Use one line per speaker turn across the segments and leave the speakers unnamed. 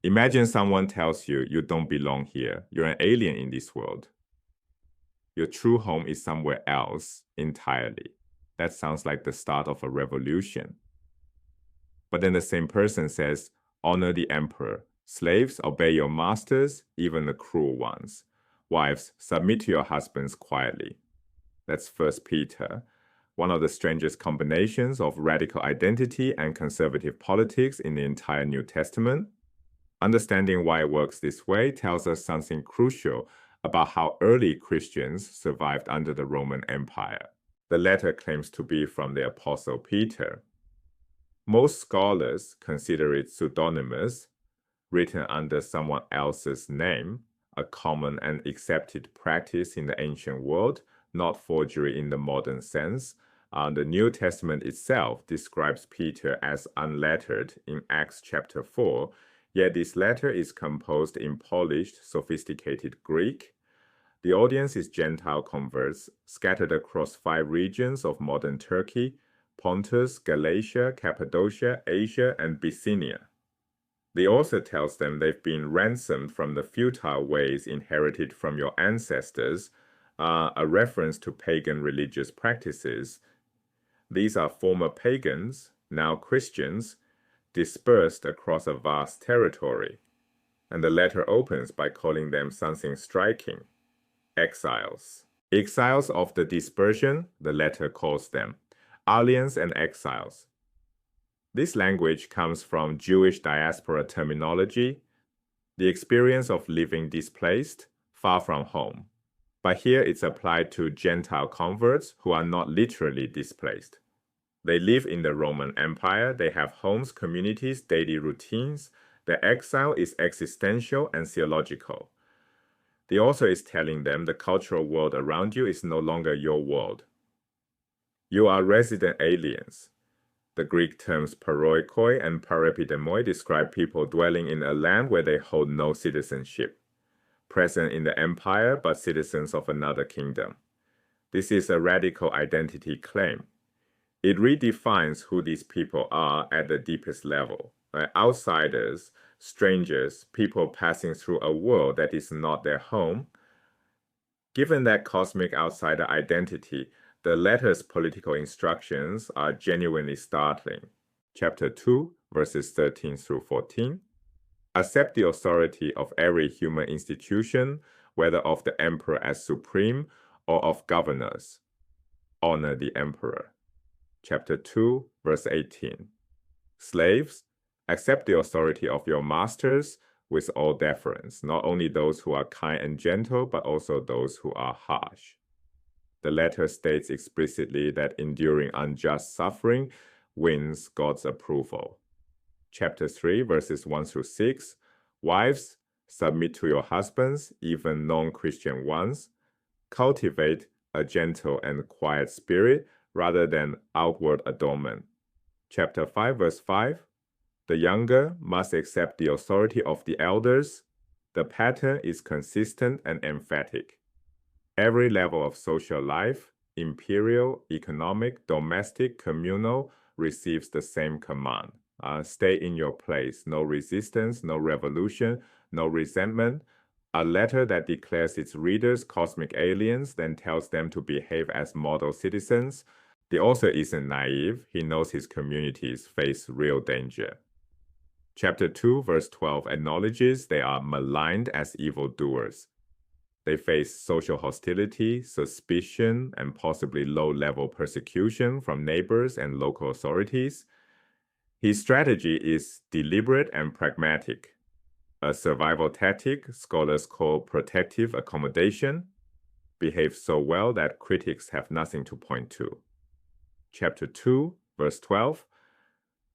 Imagine someone tells you you don't belong here. You're an alien in this world. Your true home is somewhere else entirely. That sounds like the start of a revolution. But then the same person says, honor the emperor. Slaves, obey your masters, even the cruel ones. Wives, submit to your husbands quietly. That's 1 Peter, one of the strangest combinations of radical identity and conservative politics in the entire New Testament. Understanding why it works this way tells us something crucial about how early Christians survived under the Roman Empire. The letter claims to be from the Apostle Peter. Most scholars consider it pseudonymous, written under someone else's name, a common and accepted practice in the ancient world, not forgery in the modern sense. The New Testament itself describes Peter as unlettered in Acts chapter 4, yet this letter is composed in polished, sophisticated Greek. The audience is Gentile converts scattered across 5 regions of modern Turkey: Pontus, Galatia, Cappadocia, Asia, and Bithynia. The author tells them they've been ransomed from the futile ways inherited from your ancestors, a reference to pagan religious practices. These are former pagans, now Christians, dispersed across a vast territory. And the letter opens by calling them something striking: exiles. Exiles of the dispersion, the letter calls them, aliens and exiles. This language comes from Jewish diaspora terminology, the experience of living displaced, far from home. But here it's applied to Gentile converts who are not literally displaced. They live in the Roman Empire, they have homes, communities, daily routines. Their exile is existential and theological. The author is telling them the cultural world around you is no longer your world. You are resident aliens. The Greek terms paroikoi and parepidemoi describe people dwelling in a land where they hold no citizenship, present in the empire but citizens of another kingdom. This is a radical identity claim. It redefines who these people are at the deepest level. Outsiders, strangers, people passing through a world that is not their home. Given that cosmic outsider identity, the letter's political instructions are genuinely startling. Chapter 2, verses 13 through 14. Accept the authority of every human institution, whether of the emperor as supreme or of governors. Honor the emperor. Chapter 2, verse 18. Slaves, accept the authority of your masters with all deference, not only those who are kind and gentle, but also those who are harsh. The letter states explicitly that enduring unjust suffering wins God's approval. Chapter 3, verses 1 through 6. Wives, submit to your husbands, even non-Christian ones. Cultivate a gentle and quiet spirit rather than outward adornment. Chapter 5, verse 5. The younger must accept the authority of the elders. The pattern is consistent and emphatic. Every level of social life, imperial, economic, domestic, communal, receives the same command. Stay in your place. No resistance, no revolution, no resentment. A letter that declares its readers cosmic aliens, then tells them to behave as model citizens. The author isn't naive. He knows his communities face real danger. Chapter 2, verse 12 acknowledges they are maligned as evildoers. They face social hostility, suspicion, and possibly low-level persecution from neighbors and local authorities. His strategy is deliberate and pragmatic. A survival tactic scholars call protective accommodation, behaves so well that critics have nothing to point to. Chapter 2, verse 12,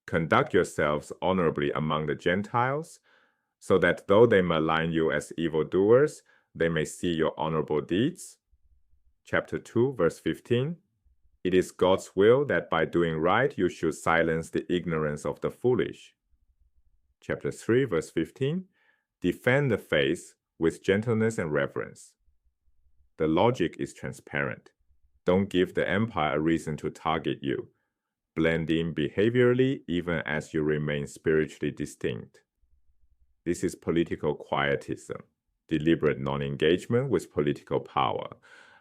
conduct yourselves honorably among the Gentiles, so that though they malign you as evildoers, they may see your honorable deeds. Chapter 2, verse 15, it is God's will that by doing right you should silence the ignorance of the foolish. Chapter 3, verse 15, defend the faith with gentleness and reverence. The logic is transparent. Don't give the empire a reason to target you. Blend in behaviorally even as you remain spiritually distinct. This is political quietism, deliberate non-engagement with political power.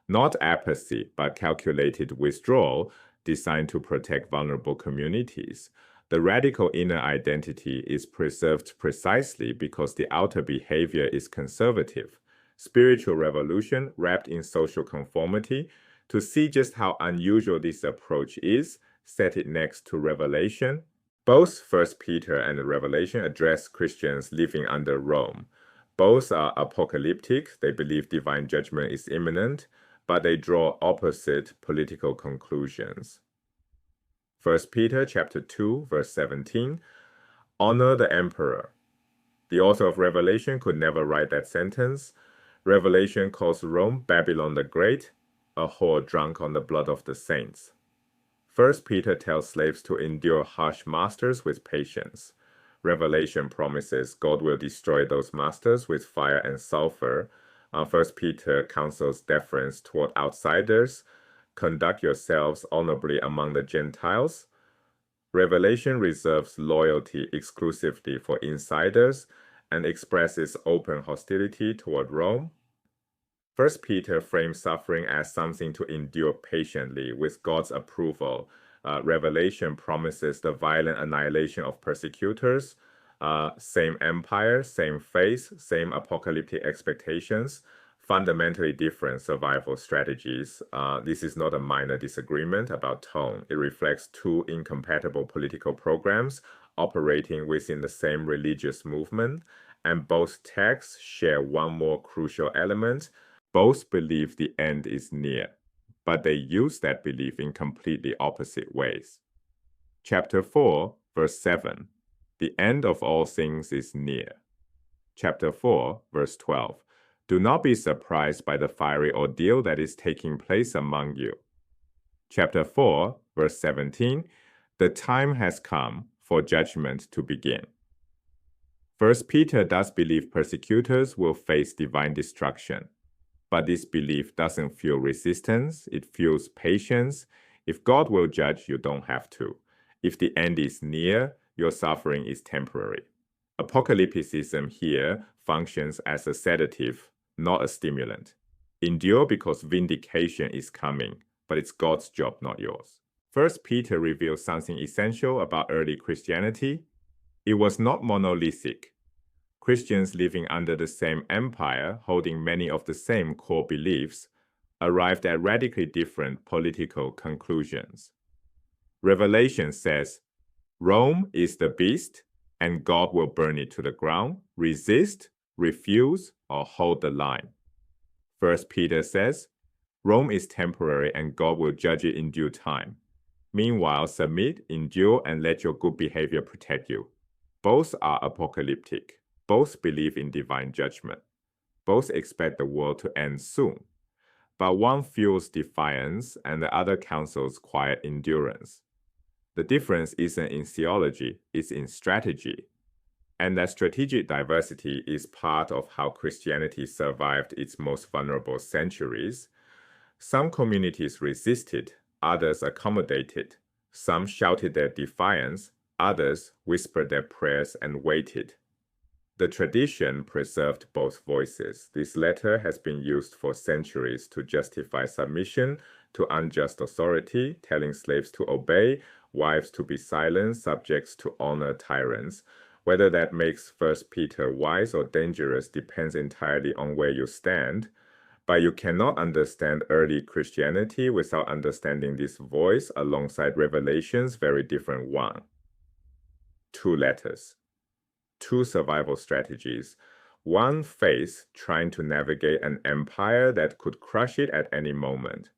Not apathy, but calculated withdrawal designed to protect vulnerable communities. The radical inner identity is preserved precisely because the outer behavior is conservative. Spiritual revolution wrapped in social conformity. To see just how unusual this approach is, set it next to Revelation. Both 1 Peter and Revelation address Christians living under Rome. Both are apocalyptic. They believe divine judgment is imminent, but they draw opposite political conclusions. 1 Peter chapter 2, verse 17, honor the emperor. The author of Revelation could never write that sentence. Revelation calls Rome Babylon the Great, a whore drunk on the blood of the saints. 1 Peter tells slaves to endure harsh masters with patience. Revelation promises God will destroy those masters with fire and sulfur. 1 Peter counsels deference toward outsiders. Conduct yourselves honorably among the Gentiles. Revelation reserves loyalty exclusively for insiders and expresses open hostility toward Rome. 1 Peter frames suffering as something to endure patiently with God's approval. Revelation promises the violent annihilation of persecutors. Same empire, same faith, same apocalyptic expectations, fundamentally different survival strategies. This is not a minor disagreement about tone. It reflects two incompatible political programs operating within the same religious movement, and both texts share one more crucial element. Both believe the end is near, but they use that belief in completely opposite ways. Chapter 4, verse 7. The end of all things is near. Chapter 4, verse 12. Do not be surprised by the fiery ordeal that is taking place among you. Chapter 4, verse 17. The time has come for judgment to begin. 1 Peter does believe persecutors will face divine destruction. But this belief doesn't fuel resistance, it fuels patience. If God will judge, you don't have to. If the end is near, your suffering is temporary. Apocalypticism here functions as a sedative, not a stimulant. Endure because vindication is coming, but it's God's job, not yours. 1 Peter reveals something essential about early Christianity. It was not monolithic. Christians living under the same empire, holding many of the same core beliefs, arrived at radically different political conclusions. Revelation says, Rome is the beast, and God will burn it to the ground. Resist, refuse, or hold the line. 1 Peter says, Rome is temporary and God will judge it in due time. Meanwhile, submit, endure, and let your good behavior protect you. Both are apocalyptic. Both believe in divine judgment. Both expect the world to end soon. But one fuels defiance and the other counsels quiet endurance. The difference isn't in theology, it's in strategy. And that strategic diversity is part of how Christianity survived its most vulnerable centuries. Some communities resisted, others accommodated. Some shouted their defiance, others whispered their prayers and waited. The tradition preserved both voices. This letter has been used for centuries to justify submission to unjust authority, telling slaves to obey, wives to be silent, subjects to honor tyrants. Whether that makes 1 Peter wise or dangerous depends entirely on where you stand. But you cannot understand early Christianity without understanding this voice alongside Revelation's very different one. Two letters. Two survival strategies. One faith trying to navigate an empire that could crush it at any moment.